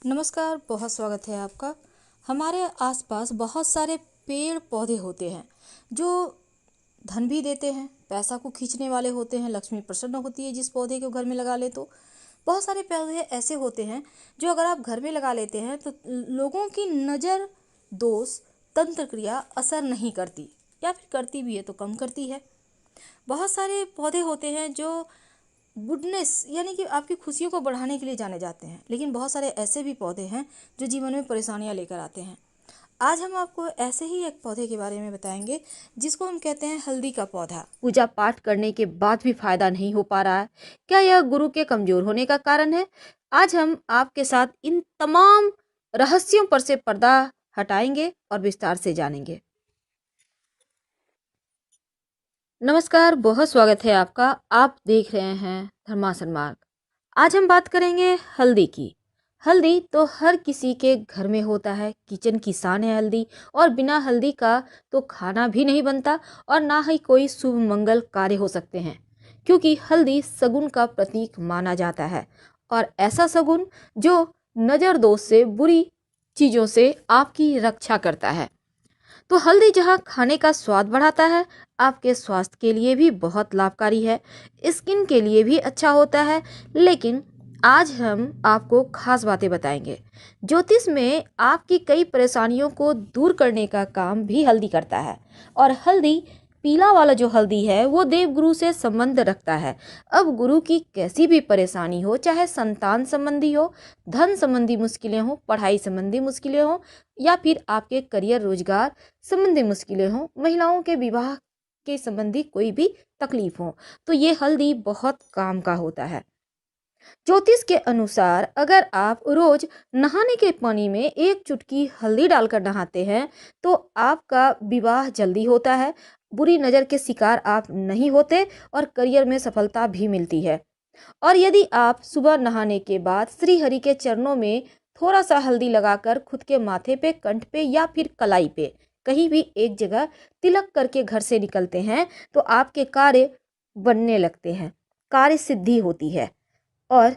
नमस्कार, बहुत स्वागत है आपका। हमारे आसपास बहुत सारे पेड़ पौधे होते हैं जो धन भी देते हैं, पैसा को खींचने वाले होते हैं। लक्ष्मी प्रसन्न होती है जिस पौधे को घर में लगा ले तो। बहुत सारे पौधे ऐसे होते हैं जो अगर आप घर में लगा लेते हैं तो लोगों की नज़र, दोष, तंत्र क्रिया असर नहीं करती, या फिर करती भी है तो कम करती है। बहुत सारे पौधे होते हैं जो गुडनेस यानी कि आपकी खुशियों को बढ़ाने के लिए जाने जाते हैं, लेकिन बहुत सारे ऐसे भी पौधे हैं जो जीवन में परेशानियां लेकर आते हैं। आज हम आपको ऐसे ही एक पौधे के बारे में बताएंगे जिसको हम कहते हैं हल्दी का पौधा। पूजा पाठ करने के बाद भी फायदा नहीं हो पा रहा है। क्या यह गुरु के कमजोर होने का कारण है? आज हम आपके साथ इन तमाम रहस्यों पर से पर्दा हटाएंगे और विस्तार से जानेंगे। नमस्कार, बहुत स्वागत है आपका। आप देख रहे हैं धर्मासन मार्ग। आज हम बात करेंगे हल्दी की। हल्दी तो हर किसी के घर में होता है, किचन की शान है हल्दी। और बिना हल्दी का तो खाना भी नहीं बनता और ना ही कोई शुभ मंगल कार्य हो सकते हैं, क्योंकि हल्दी शगुन का प्रतीक माना जाता है। और ऐसा शगुन जो नजर दोष से, बुरी चीजों से आपकी रक्षा करता है। तो हल्दी जहाँ खाने का स्वाद बढ़ाता है, आपके स्वास्थ्य के लिए भी बहुत लाभकारी है, स्किन के लिए भी अच्छा होता है। लेकिन आज हम आपको खास बातें बताएंगे। ज्योतिष में आपकी कई परेशानियों को दूर करने का काम भी हल्दी करता है। और हल्दी, पीला वाला जो हल्दी है, वो देवगुरु से संबंध रखता है। अब गुरु की कैसी भी परेशानी हो, चाहे संतान संबंधी हो, धन संबंधी मुश्किलें हो, पढ़ाई संबंधी मुश्किलें हो, या फिर आपके करियर रोजगार संबंधी मुश्किलें हो, महिलाओं के विवाह के संबंधी कोई भी तकलीफ हो, तो ये हल्दी बहुत काम का होता है। ज्योतिष के अनुसार अगर आप रोज नहाने के पानी में एक चुटकी हल्दी डालकर नहाते हैं तो आपका विवाह जल्दी होता है, बुरी नजर के शिकार आप नहीं होते और करियर में सफलता भी मिलती है। और यदि आप सुबह नहाने के बाद श्री हरि के चरणों में थोड़ा सा हल्दी लगाकर खुद के माथे पे, कंठ पे या फिर कलाई पे कहीं भी एक जगह तिलक करके घर से निकलते हैं तो आपके कार्य बनने लगते हैं, कार्य सिद्धि होती है। और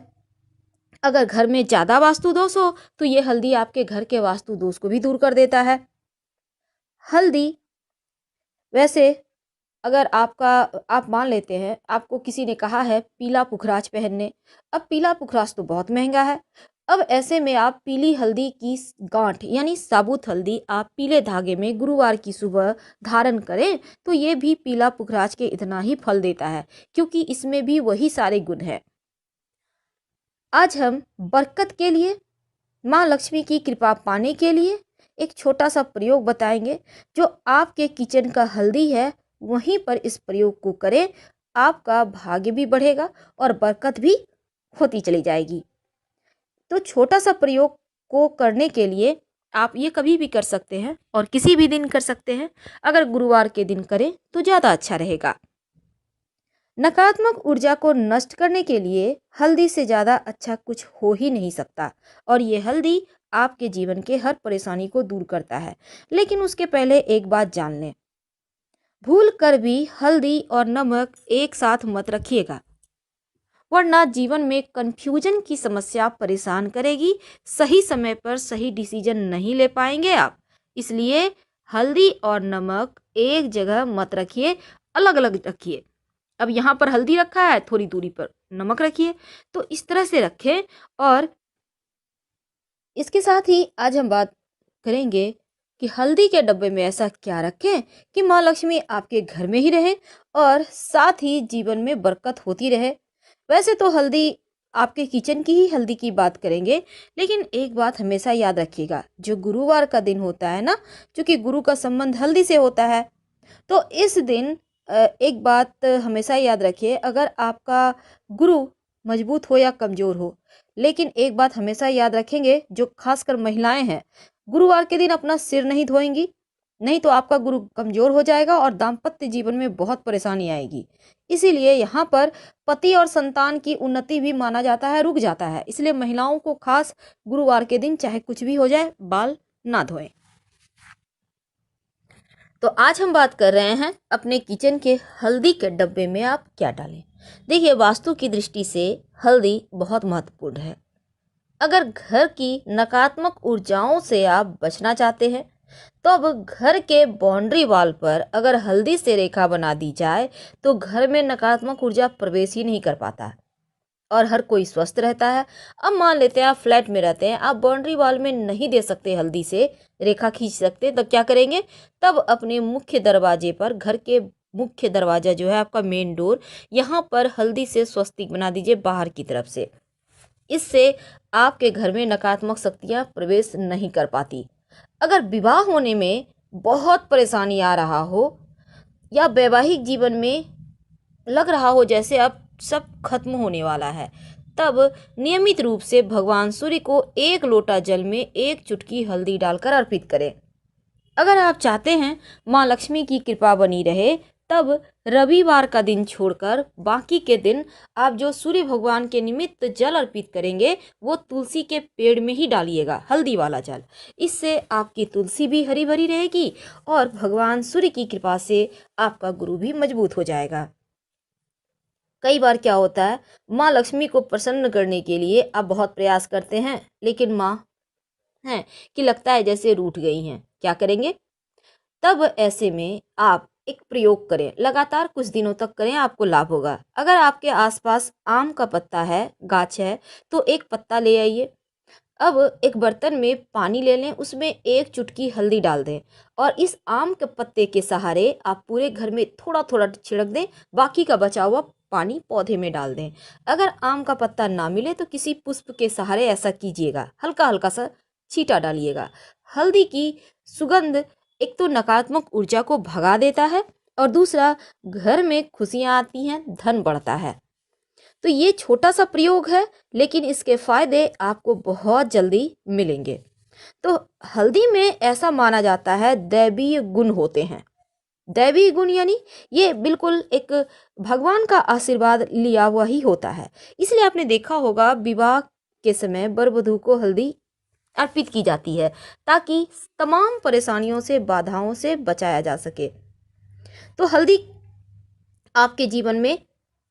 अगर घर में ज्यादा वास्तु दोष हो तो ये हल्दी आपके घर के वास्तु दोष को भी दूर कर देता है। हल्दी वैसे, अगर आप मान लेते हैं आपको किसी ने कहा है पीला पुखराज पहनने। अब पीला पुखराज तो बहुत महंगा है। अब ऐसे में आप पीली हल्दी की गांठ यानी साबुत हल्दी आप पीले धागे में गुरुवार की सुबह धारण करें तो ये भी पीला पुखराज के इतना ही फल देता है, क्योंकि इसमें भी वही सारे गुण हैं। आज हम बरकत के लिए, माँ लक्ष्मी की कृपा पाने के लिए एक छोटा सा प्रयोग बताएंगे। जो आपके किचन का हल्दी है वहीं पर इस प्रयोग को करें, आपका भाग्य भी बढ़ेगा और बरकत भी होती चली जाएगी। तो छोटा सा प्रयोग को करने के लिए आप ये कभी भी कर सकते हैं और किसी भी दिन कर सकते हैं। अगर गुरुवार के दिन करें तो ज़्यादा अच्छा रहेगा। नकारात्मक ऊर्जा को नष्ट करने के लिए हल्दी से ज़्यादा अच्छा कुछ हो ही नहीं सकता। और ये हल्दी आपके जीवन के हर परेशानी को दूर करता है। लेकिन उसके पहले एक बात जान लें, भूल कर भी हल्दी और नमक एक साथ मत रखिएगा, वरना जीवन में कंफ्यूजन की समस्या परेशान करेगी। सही समय पर सही डिसीजन नहीं ले पाएंगे आप। इसलिए हल्दी और नमक एक जगह मत रखिए, अलग अलग रखिए। अब यहाँ पर हल्दी रखा है, थोड़ी दूरी पर नमक रखिए, तो इस तरह से रखें। और इसके साथ ही आज हम बात करेंगे कि हल्दी के डब्बे में ऐसा क्या रखें कि माँ लक्ष्मी आपके घर में ही रहे और साथ ही जीवन में बरकत होती रहे। वैसे तो हल्दी, आपके किचन की ही हल्दी की बात करेंगे, लेकिन एक बात हमेशा याद रखिएगा, जो गुरुवार का दिन होता है ना, क्योंकि गुरु का संबंध हल्दी से होता है, तो इस दिन एक बात हमेशा याद रखिए, अगर आपका गुरु मजबूत हो या कमजोर हो, लेकिन एक बात हमेशा याद रखेंगे, जो खासकर महिलाएं हैं, गुरुवार के दिन अपना सिर नहीं धोएंगी, नहीं तो आपका गुरु कमजोर हो जाएगा और दाम्पत्य जीवन में बहुत परेशानी आएगी। इसीलिए यहाँ पर पति और संतान की उन्नति भी माना जाता है, रुक जाता है। इसलिए महिलाओं को खास गुरुवार के दिन चाहे कुछ भी हो जाए, बाल ना धोएं। तो आज हम बात कर रहे हैं अपने किचन के हल्दी के डब्बे में आप क्या डालें। देखिए, वास्तु की दृष्टि से हल्दी बहुत महत्वपूर्ण है। अगर घर की नकारात्मक ऊर्जाओं से आप बचना चाहते हैं तो अब घर के बाउंड्री वॉल पर अगर हल्दी से रेखा बना दी जाए तो घर में नकारात्मक ऊर्जा प्रवेश ही नहीं कर पाता और हर कोई स्वस्थ रहता है। अब मान लेते हैं आप फ्लैट में रहते हैं, आप बाउंड्री वॉल में नहीं दे सकते हल्दी से रेखा खींच सकते, तब क्या करेंगे? तब अपने मुख्य दरवाजे पर, घर के मुख्य दरवाजा जो है आपका मेन डोर, यहाँ पर हल्दी से स्वस्तिक बना दीजिए बाहर की तरफ से। इससे आपके घर में नकारात्मक शक्तियाँ प्रवेश नहीं कर पाती। अगर विवाह होने में बहुत परेशानी आ रहा हो या वैवाहिक जीवन में लग रहा हो जैसे अब सब खत्म होने वाला है, तब नियमित रूप से भगवान सूर्य को 1 लोटा जल में 1 चुटकी हल्दी डालकर अर्पित करें। अगर आप चाहते हैं माँ लक्ष्मी की कृपा बनी रहे, तब रविवार का दिन छोड़कर बाकी के दिन आप जो सूर्य भगवान के निमित्त जल अर्पित करेंगे वो तुलसी के पेड़ में ही डालिएगा, हल्दी वाला जल। इससे आपकी तुलसी भी हरी भरी रहेगी और भगवान सूर्य की कृपा से आपका गुरु भी मजबूत हो जाएगा। कई बार क्या होता है, माँ लक्ष्मी को प्रसन्न करने के लिए आप बहुत प्रयास करते हैं, लेकिन माँ हैं कि लगता है जैसे रूठ गई हैं। क्या करेंगे? तब ऐसे में आप एक प्रयोग करें, लगातार कुछ दिनों तक करें, आपको लाभ होगा। अगर आपके आसपास आम का पत्ता है, गाछ है, तो एक पत्ता ले आइए। अब एक बर्तन में पानी ले लें, उसमें 1 चुटकी हल्दी डाल दें और इस आम के पत्ते के सहारे आप पूरे घर में थोड़ा थोड़ा छिड़क दें, बाकी का बचा हुआ पानी पौधे में डाल दें। अगर आम का पत्ता ना मिले तो किसी पुष्प के सहारे ऐसा कीजिएगा, हल्का हल्का सा छींटा डालिएगा। हल्दी की सुगंध एक तो नकारात्मक ऊर्जा को भगा देता है और दूसरा घर में खुशियाँ आती हैं, धन बढ़ता है। तो ये छोटा सा प्रयोग है, लेकिन इसके फायदे आपको बहुत जल्दी मिलेंगे। तो हल्दी में ऐसा माना जाता है दैवीय गुण होते हैं। दैवीय गुण यानी ये बिल्कुल एक भगवान का आशीर्वाद लिया हुआ ही होता है। इसलिए आपने देखा होगा विवाह के समय वर वधू को हल्दी अर्पित की जाती है ताकि तमाम परेशानियों से, बाधाओं से बचाया जा सके। तो हल्दी आपके जीवन में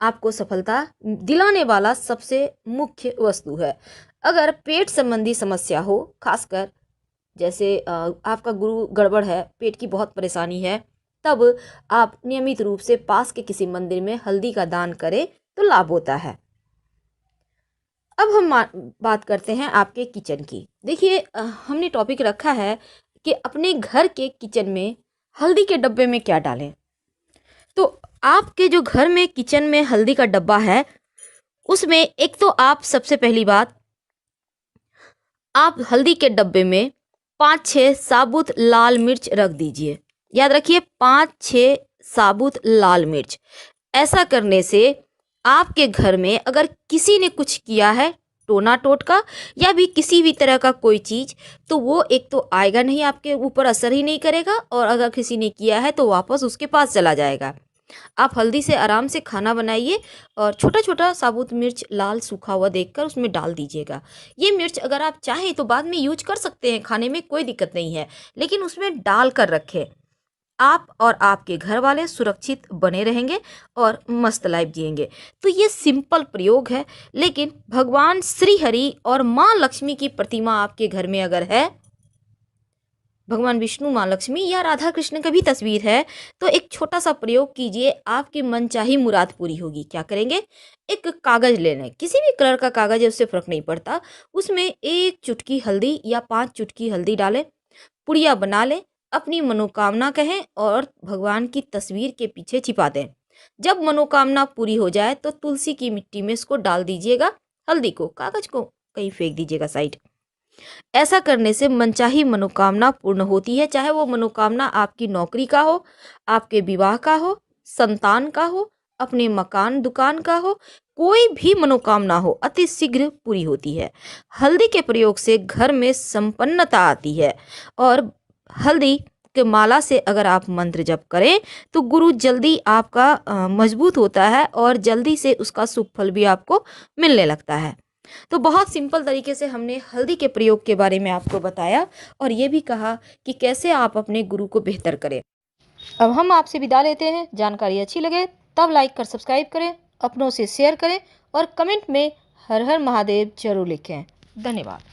आपको सफलता दिलाने वाला सबसे मुख्य वस्तु है। अगर पेट संबंधी समस्या हो, खासकर जैसे आपका गुरु गड़बड़ है, पेट की बहुत परेशानी है, तब आप नियमित रूप से पास के किसी मंदिर में हल्दी का दान करें तो लाभ होता है। अब हम बात करते हैं आपके किचन की। देखिए हमने टॉपिक रखा है कि अपने घर के किचन में हल्दी के डब्बे में क्या डालें। तो आपके जो घर में किचन में हल्दी का डब्बा है उसमें एक तो आप सबसे पहली बात, आप हल्दी के डब्बे में 5-6 साबुत लाल मिर्च रख दीजिए। याद रखिए 5-6 साबुत लाल मिर्च। ऐसा करने से आपके घर में अगर किसी ने कुछ किया है, टोना टोटका या भी किसी भी तरह का कोई चीज़, तो वो एक तो आएगा नहीं, आपके ऊपर असर ही नहीं करेगा, और अगर किसी ने किया है तो वापस उसके पास चला जाएगा। आप हल्दी से आराम से खाना बनाइए और छोटा छोटा साबुत मिर्च लाल सूखा हुआ देखकर उसमें डाल दीजिएगा। ये मिर्च अगर आप चाहें तो बाद में यूज कर सकते हैं, खाने में कोई दिक्कत नहीं है, लेकिन उसमें डाल कर रखें। आप और आपके घर वाले सुरक्षित बने रहेंगे और मस्त लाइफ जिएंगे। तो ये सिंपल प्रयोग है, लेकिन भगवान श्री हरि और माँ लक्ष्मी की प्रतिमा आपके घर में अगर है, भगवान विष्णु, माँ लक्ष्मी या राधा कृष्ण का भी तस्वीर है, तो एक छोटा सा प्रयोग कीजिए, आपकी मनचाही मुराद पूरी होगी। क्या करेंगे? एक कागज ले लें, किसी भी कलर का कागज है, उससे फर्क नहीं पड़ता, उसमें 1 चुटकी हल्दी या 5 चुटकी हल्दी डालें, पुड़िया बना लें, अपनी मनोकामना कहें और भगवान की तस्वीर के पीछे छिपा दें। जब मनोकामना पूरी हो जाए तो तुलसी की मिट्टी में इसको डाल दीजिएगा, हल्दी को, कागज को कहीं फेंक दीजिएगा साइड। ऐसा करने से मनचाही मनोकामना पूर्ण होती है, चाहे वो मनोकामना आपकी नौकरी का हो, आपके विवाह का हो, संतान का हो, अपने मकान दुकान का हो, कोई भी मनोकामना हो, अति शीघ्र पूरी होती है। हल्दी के प्रयोग से घर में संपन्नता आती है और हल्दी के माला से अगर आप मंत्र जप करें तो गुरु जल्दी आपका मजबूत होता है और जल्दी से उसका शुभ फल भी आपको मिलने लगता है। तो बहुत सिंपल तरीके से हमने हल्दी के प्रयोग के बारे में आपको बताया और ये भी कहा कि कैसे आप अपने गुरु को बेहतर करें। अब हम आपसे विदा लेते हैं। जानकारी अच्छी लगे तब लाइक कर सब्सक्राइब करें, अपनों से शेयर करें और कमेंट में हर हर महादेव जरूर लिखें। धन्यवाद।